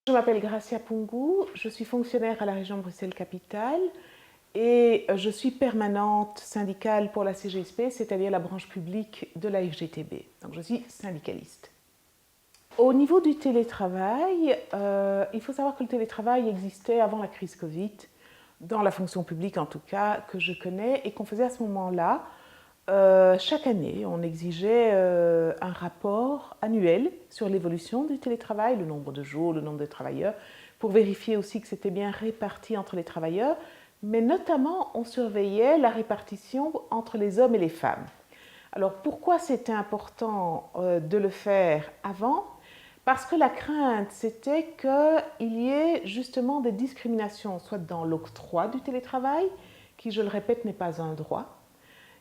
Je m'appelle Gracia Pungu, je suis fonctionnaire à la région Bruxelles-Capitale et je suis permanente syndicale pour la CGSP, c'est-à-dire la branche publique de la FGTB. Donc je suis syndicaliste. Au niveau du télétravail, il faut savoir que le télétravail existait avant la crise Covid, dans la fonction publique en tout cas, que je connais et qu'on faisait à ce moment-là. Chaque année, on exigeait un rapport annuel sur l'évolution du télétravail, le nombre de jours, le nombre de travailleurs, pour vérifier aussi que c'était bien réparti entre les travailleurs, mais notamment on surveillait la répartition entre les hommes et les femmes. Alors pourquoi c'était important de le faire avant? Parce que la crainte, c'était qu'il y ait justement des discriminations, soit dans l'octroi du télétravail, qui, je le répète, n'est pas un droit,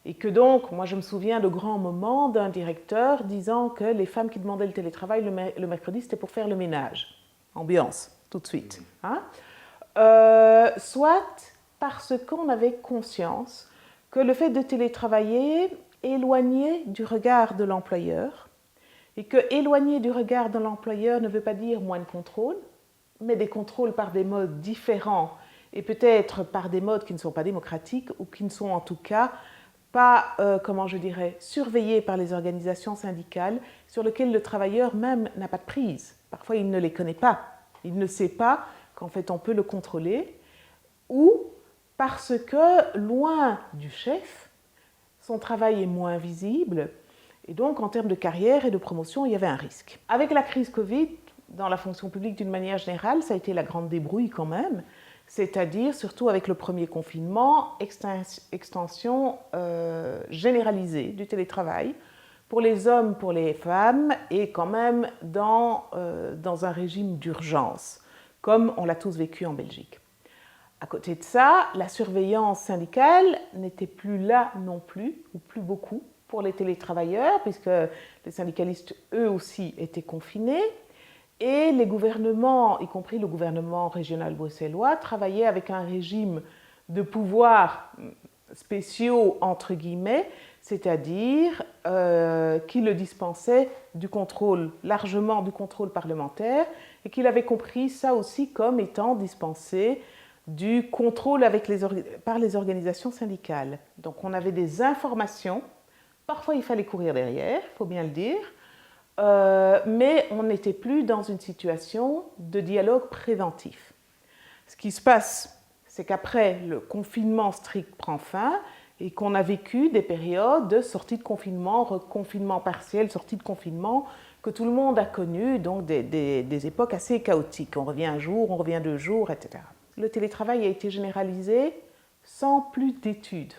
et que donc, moi je me souviens de grands moments d'un directeur disant que les femmes qui demandaient le télétravail le mercredi, c'était pour faire le ménage. Ambiance, tout de suite. Hein? Soit parce qu'on avait conscience que le fait de télétravailler éloignait du regard de l'employeur, et que éloigner du regard de l'employeur ne veut pas dire moins de contrôle, mais des contrôles par des modes différents, et peut-être par des modes qui ne sont pas démocratiques, ou qui ne sont en tout cas pas, comment je dirais, surveillés par les organisations syndicales, sur lesquelles le travailleur même n'a pas de prise. Parfois, il ne les connaît pas. Il ne sait pas qu'en fait, on peut le contrôler. Ou parce que, loin du chef, son travail est moins visible. Et donc, en termes de carrière et de promotion, il y avait un risque. Avec la crise Covid, dans la fonction publique d'une manière générale, ça a été la grande débrouille quand même. C'est-à-dire, surtout avec le premier confinement, extension généralisée du télétravail pour les hommes, pour les femmes, et quand même dans un régime d'urgence, comme on l'a tous vécu en Belgique. À côté de ça, la surveillance syndicale n'était plus là non plus, ou plus beaucoup, pour les télétravailleurs, puisque les syndicalistes, eux aussi, étaient confinés. Et les gouvernements, y compris le gouvernement régional bruxellois, travaillaient avec un régime de pouvoirs spéciaux, entre guillemets, c'est-à-dire qui le dispensait du contrôle, largement du contrôle parlementaire, et qu'il avait compris ça aussi comme étant dispensé du contrôle par les organisations syndicales. Donc on avait des informations, parfois il fallait courir derrière, il faut bien le dire, mais on n'était plus dans une situation de dialogue préventif. Ce qui se passe, c'est qu'après le confinement strict prend fin et qu'on a vécu des périodes de sortie de confinement, reconfinement partiel, sortie de confinement, que tout le monde a connu, donc des époques assez chaotiques. On revient un jour, on revient 2 jours, etc. Le télétravail a été généralisé sans plus d'études.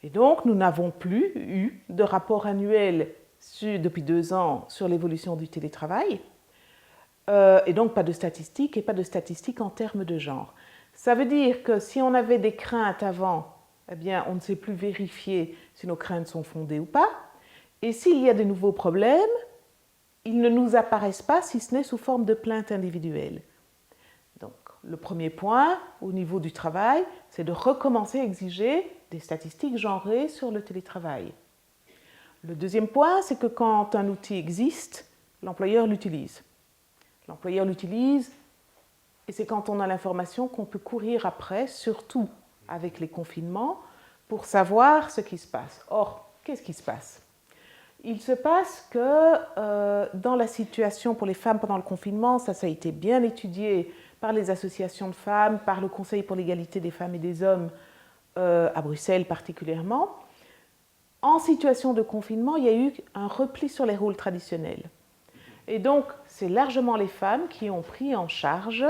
Et donc, nous n'avons plus eu de rapport annuel depuis 2 ans sur l'évolution du télétravail, et donc pas de statistiques, et pas de statistiques en termes de genre. Ça veut dire que si on avait des craintes avant, eh bien, on ne sait plus vérifier si nos craintes sont fondées ou pas, et s'il y a de nouveaux problèmes, ils ne nous apparaissent pas si ce n'est sous forme de plaintes individuelles. Donc, le premier point, au niveau du travail, c'est de recommencer à exiger des statistiques genrées sur le télétravail. Le deuxième point, c'est que quand un outil existe, l'employeur l'utilise. L'employeur l'utilise et c'est quand on a l'information qu'on peut courir après, surtout avec les confinements, pour savoir ce qui se passe. Or, qu'est-ce qui se passe? Il se passe que dans la situation pour les femmes pendant le confinement, ça a été bien étudié par les associations de femmes, par le Conseil pour l'égalité des femmes et des hommes à Bruxelles particulièrement. En situation de confinement, il y a eu un repli sur les rôles traditionnels. Et donc, c'est largement les femmes qui ont pris en charge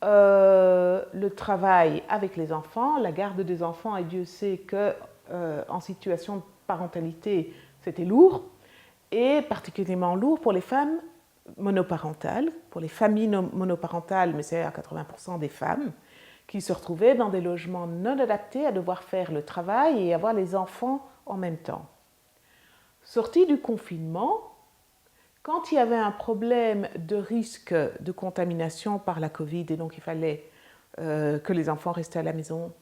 le travail avec les enfants, la garde des enfants, et Dieu sait qu'en situation de parentalité, c'était lourd, et particulièrement lourd pour les femmes monoparentales, pour les familles monoparentales, mais c'est à 80% des femmes, qui se retrouvaient dans des logements non adaptés à devoir faire le travail et avoir les enfants en même temps. Sortie du confinement, quand il y avait un problème de risque de contamination par la Covid, et donc il fallait que les enfants restent à la maison,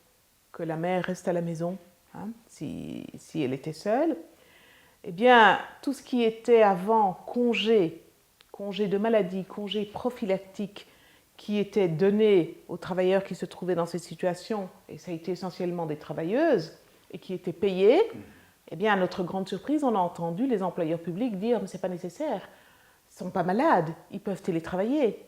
que la mère reste à la maison, hein, si elle était seule, eh bien, tout ce qui était avant congé congés de maladie, congés prophylactiques qui étaient donnés aux travailleurs qui se trouvaient dans ces situations, et ça a été essentiellement des travailleuses, et qui étaient payés, eh bien, à notre grande surprise, on a entendu les employeurs publics dire « mais ce n'est pas nécessaire, ils ne sont pas malades, ils peuvent télétravailler ».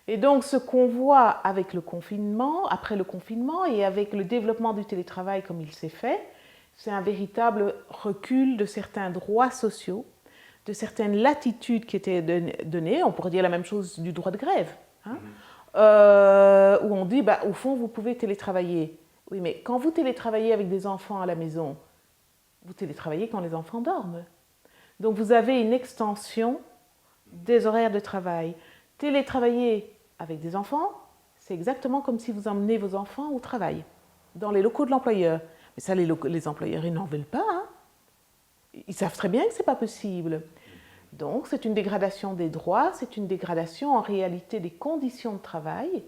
Et donc, ce qu'on voit avec le confinement, après le confinement, et avec le développement du télétravail comme il s'est fait, c'est un véritable recul de certains droits sociaux, de certaines latitudes qui étaient données. On pourrait dire la même chose du droit de grève, hein, où on dit, au fond, vous pouvez télétravailler. Oui, mais quand vous télétravaillez avec des enfants à la maison, vous télétravaillez quand les enfants dorment. Donc, vous avez une extension des horaires de travail. Télétravailler avec des enfants, c'est exactement comme si vous emmenez vos enfants au travail, dans les locaux de l'employeur. Mais ça, les employeurs, ils n'en veulent pas. Hein. Ils savent très bien que ce n'est pas possible. Donc, c'est une dégradation des droits, c'est une dégradation en réalité des conditions de travail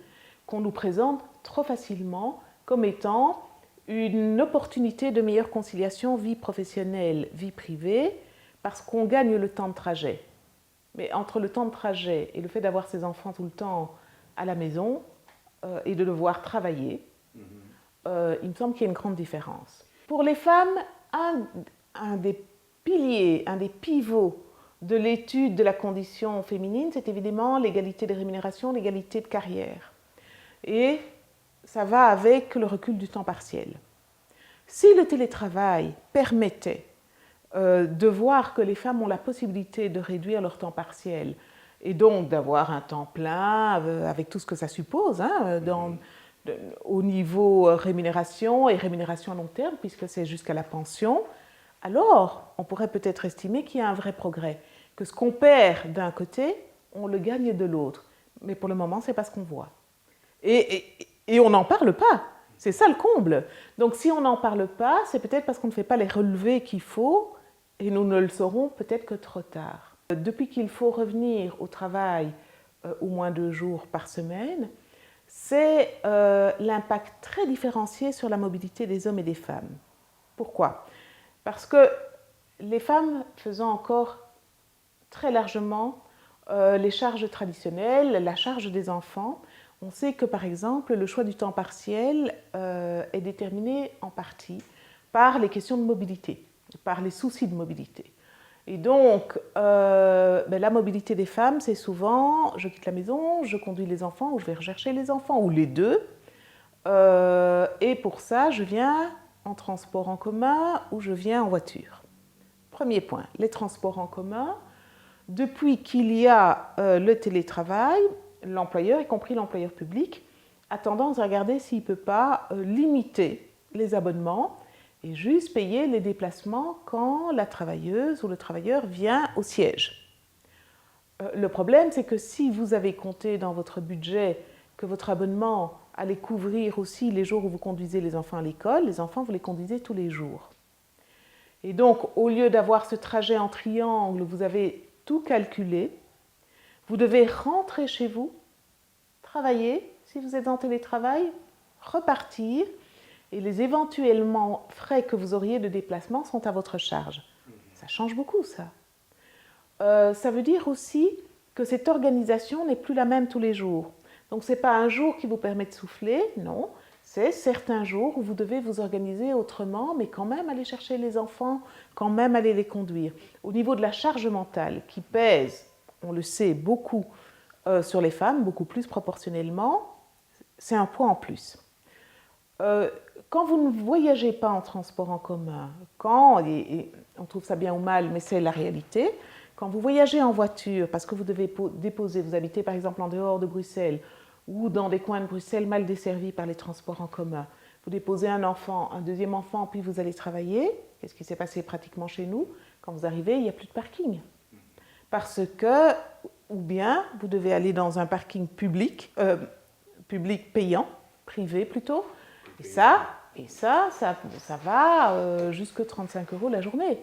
qu'on nous présente trop facilement comme étant une opportunité de meilleure conciliation vie professionnelle, vie privée, parce qu'on gagne le temps de trajet. Mais entre le temps de trajet et le fait d'avoir ses enfants tout le temps à la maison et de devoir travailler, il me semble qu'il y a une grande différence. Pour les femmes, un des piliers, un des pivots de l'étude de la condition féminine, c'est évidemment l'égalité de rémunération, l'égalité de carrière. Et ça va avec le recul du temps partiel. Si le télétravail permettait de voir que les femmes ont la possibilité de réduire leur temps partiel et donc d'avoir un temps plein avec tout ce que ça suppose hein, au niveau rémunération et rémunération à long terme, puisque c'est jusqu'à la pension, alors on pourrait peut-être estimer qu'il y a un vrai progrès, que ce qu'on perd d'un côté, on le gagne de l'autre. Mais pour le moment, ce n'est pas ce qu'on voit. Et on n'en parle pas. C'est ça le comble. Donc si on n'en parle pas, c'est peut-être parce qu'on ne fait pas les relevés qu'il faut, et nous ne le saurons peut-être que trop tard. Depuis qu'il faut revenir au travail au moins 2 jours par semaine, c'est l'impact très différencié sur la mobilité des hommes et des femmes. Pourquoi? Parce que les femmes faisant encore très largement les charges traditionnelles, la charge des enfants, on sait que par exemple le choix du temps partiel est déterminé en partie par les questions de mobilité, par les soucis de mobilité. Et donc, la mobilité des femmes, c'est souvent je quitte la maison, je conduis les enfants ou je vais rechercher les enfants, ou les deux. Et pour ça, je viens en transport en commun ou je viens en voiture. Premier point, les transports en commun. Depuis qu'il y a le télétravail, l'employeur, y compris l'employeur public, a tendance à regarder s'il ne peut pas limiter les abonnements et juste payer les déplacements quand la travailleuse ou le travailleur vient au siège. Le problème, c'est que si vous avez compté dans votre budget que votre abonnement allait couvrir aussi les jours où vous conduisez les enfants à l'école, les enfants, vous les conduisez tous les jours. Et donc, au lieu d'avoir ce trajet en triangle, vous avez tout calculé, vous devez rentrer chez vous, travailler, si vous êtes en télétravail, repartir, et les éventuellement frais que vous auriez de déplacement sont à votre charge. Ça change beaucoup, ça. Ça veut dire aussi que cette organisation n'est plus la même tous les jours. Donc, ce n'est pas un jour qui vous permet de souffler, non. C'est certains jours où vous devez vous organiser autrement, mais quand même aller chercher les enfants, quand même aller les conduire. Au niveau de la charge mentale, qui pèse, on le sait, beaucoup sur les femmes, beaucoup plus proportionnellement, c'est un poids en plus. Quand vous ne voyagez pas en transport en commun, et on trouve ça bien ou mal, mais c'est la réalité, quand vous voyagez en voiture, parce que vous devez déposer, vous habitez par exemple en dehors de Bruxelles, ou dans des coins de Bruxelles mal desservis par les transports en commun, vous déposez un enfant, un deuxième enfant, puis vous allez travailler, qu'est-ce qui s'est passé pratiquement chez nous? Quand vous arrivez, il n'y a plus de parking. Parce que, ou bien, vous devez aller dans un parking public payant, privé plutôt, et ça va jusque 35 € la journée.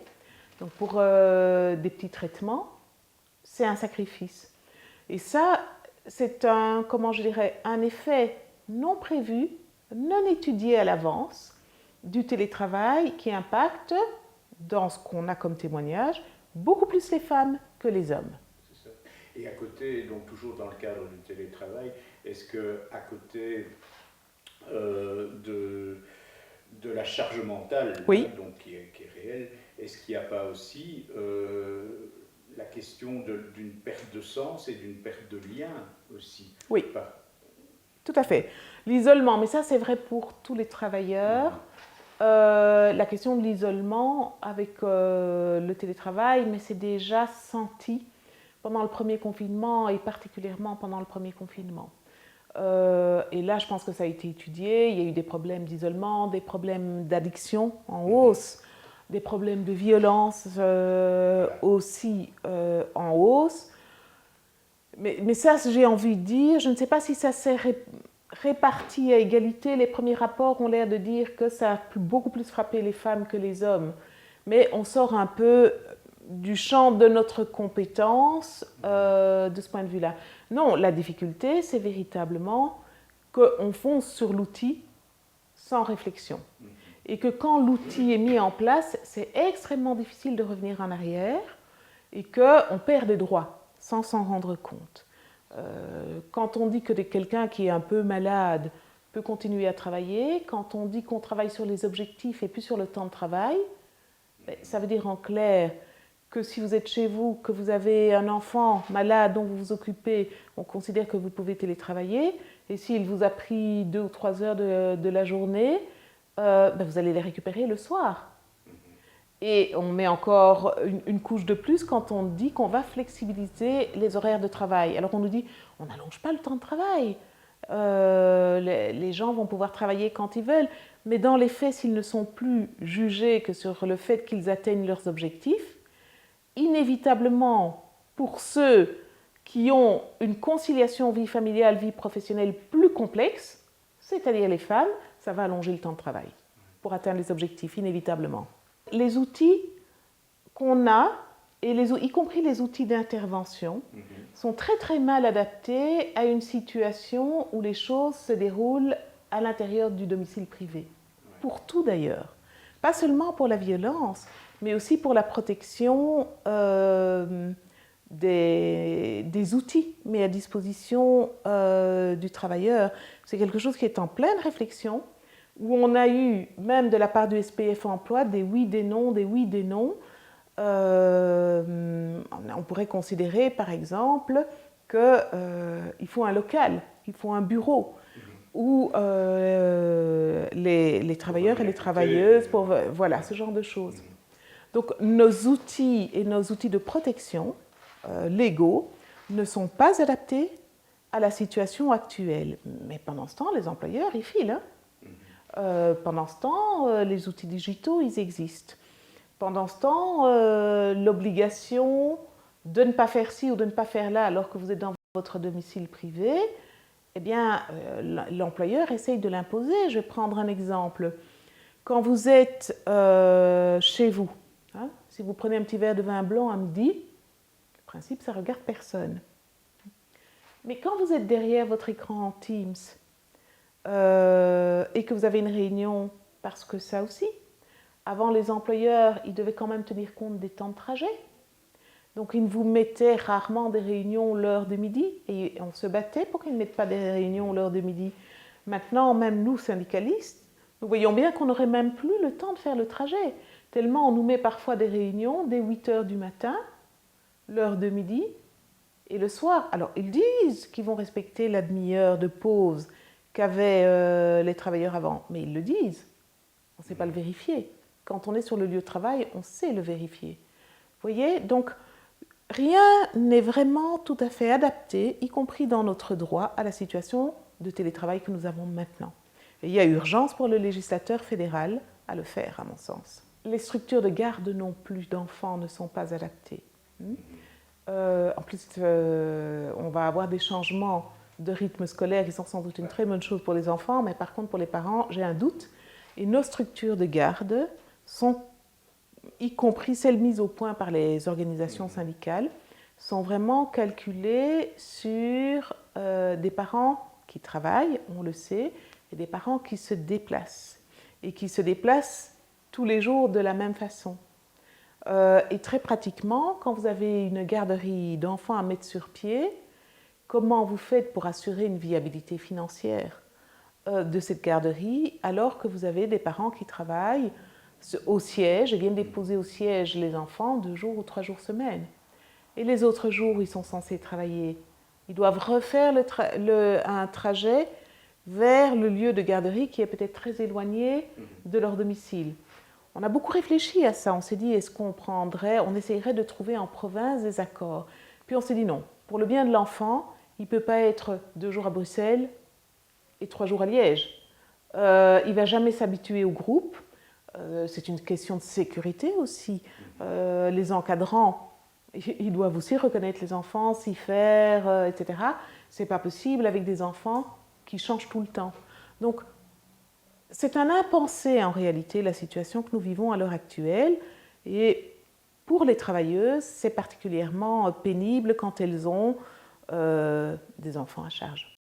Donc pour des petits traitements, c'est un sacrifice. Et ça, c'est un effet non prévu, non étudié à l'avance du télétravail qui impacte, dans ce qu'on a comme témoignage, beaucoup plus les femmes que les hommes. C'est ça. Et à côté, donc toujours dans le cadre du télétravail, est-ce qu'à côté de la charge mentale, Oui, donc qui est réelle, est-ce qu'il n'y a pas aussi la question d'une perte de sens et d'une perte de lien aussi? oui, Pas. tout à fait. L'isolement, mais ça c'est vrai pour tous les travailleurs. La question de l'isolement avec le télétravail, mais c'est déjà senti pendant le premier confinement et particulièrement pendant le premier confinement. Et là, je pense que ça a été étudié. Il y a eu des problèmes d'isolement, des problèmes d'addiction en hausse, des problèmes de violence aussi en hausse. Mais ça, j'ai envie de dire, je ne sais pas si ça s'est réparti à égalité. Les premiers rapports ont l'air de dire que ça a beaucoup plus frappé les femmes que les hommes. Mais on sort un peu du champ de notre compétence de ce point de vue-là. Non, la difficulté, c'est véritablement qu'on fonce sur l'outil sans réflexion. Et que quand l'outil est mis en place, c'est extrêmement difficile de revenir en arrière et qu'on perd des droits sans s'en rendre compte. Quand on dit que quelqu'un qui est un peu malade peut continuer à travailler, quand on dit qu'on travaille sur les objectifs et plus sur le temps de travail, ça veut dire en clair que si vous êtes chez vous, que vous avez un enfant malade dont vous vous occupez, on considère que vous pouvez télétravailler. Et s'il vous a pris 2 ou 3 heures de la journée, vous allez les récupérer le soir. Et on met encore une couche de plus quand on dit qu'on va flexibiliser les horaires de travail. Alors on nous dit, on n'allonge pas le temps de travail. Les gens vont pouvoir travailler quand ils veulent. Mais dans les faits, s'ils ne sont plus jugés que sur le fait qu'ils atteignent leurs objectifs, inévitablement, pour ceux qui ont une conciliation vie familiale, vie professionnelle plus complexe, c'est-à-dire les femmes, ça va allonger le temps de travail pour atteindre les objectifs, inévitablement. Les outils qu'on a, y compris les outils d'intervention, sont très très mal adaptés à une situation où les choses se déroulent à l'intérieur du domicile privé. Pour tout d'ailleurs. Pas seulement pour la violence, mais aussi pour la protection des outils mis à disposition du travailleur. C'est quelque chose qui est en pleine réflexion, où on a eu, même de la part du SPF Emploi, des oui, des non, des oui, des non. On pourrait considérer, par exemple, qu'il faut un local, il faut un bureau, où les travailleurs et les travailleuses, voilà, ce genre de choses. Donc nos outils et nos outils de protection légaux ne sont pas adaptés à la situation actuelle. Mais pendant ce temps, les employeurs, ils filent. Pendant ce temps, les outils digitaux, ils existent. Pendant ce temps, l'obligation de ne pas faire ci ou de ne pas faire là alors que vous êtes dans votre domicile privé, eh bien, l'employeur essaye de l'imposer. Je vais prendre un exemple. Quand vous êtes chez vous, hein, si vous prenez un petit verre de vin blanc à midi, le principe, ça ne regarde personne. Mais quand vous êtes derrière votre écran Teams et que vous avez une réunion, parce que ça aussi, avant les employeurs, ils devaient quand même tenir compte des temps de trajet. Donc ils vous mettaient rarement des réunions l'heure de midi et on se battait pour qu'ils ne mettent pas des réunions l'heure de midi. Maintenant, même nous, syndicalistes, nous voyons bien qu'on n'aurait même plus le temps de faire le trajet. Tellement on nous met parfois des réunions dès 8 heures du matin, l'heure de midi et le soir. Alors ils disent qu'ils vont respecter la demi-heure de pause qu'avaient les travailleurs avant, mais ils le disent. On ne sait pas le vérifier. Quand on est sur le lieu de travail, on sait le vérifier. Vous voyez, donc rien n'est vraiment tout à fait adapté, y compris dans notre droit, à la situation de télétravail que nous avons maintenant. Et il y a urgence pour le législateur fédéral à le faire, à mon sens. Les structures de garde non plus d'enfants ne sont pas adaptées. En plus, on va avoir des changements de rythme scolaire qui sont sans doute une très bonne chose pour les enfants, mais par contre pour les parents, j'ai un doute. Et nos structures de garde sont, y compris celles mises au point par les organisations syndicales, sont vraiment calculées sur des parents qui travaillent, on le sait, et des parents qui se déplacent. Et qui se déplacent tous les jours de la même façon. Et très pratiquement, quand vous avez une garderie d'enfants à mettre sur pied, comment vous faites pour assurer une viabilité financière de cette garderie alors que vous avez des parents qui travaillent au siège et viennent déposer au siège les enfants 2 jours ou 3 jours semaine. Et les autres jours où ils sont censés travailler, ils doivent refaire un trajet vers le lieu de garderie qui est peut-être très éloigné de leur domicile. On a beaucoup réfléchi à ça. On s'est dit, est-ce qu'on essayerait de trouver en province des accords. Puis on s'est dit non. Pour le bien de l'enfant, il ne peut pas être 2 jours à Bruxelles et 3 jours à Liège. Il ne va jamais s'habituer au groupe. C'est une question de sécurité aussi. Les encadrants, ils doivent aussi reconnaître les enfants, s'y faire, etc. Ce n'est pas possible avec des enfants qui changent tout le temps. Donc, c'est un impensé en réalité, la situation que nous vivons à l'heure actuelle. Et pour les travailleuses, c'est particulièrement pénible quand elles ont des enfants à charge.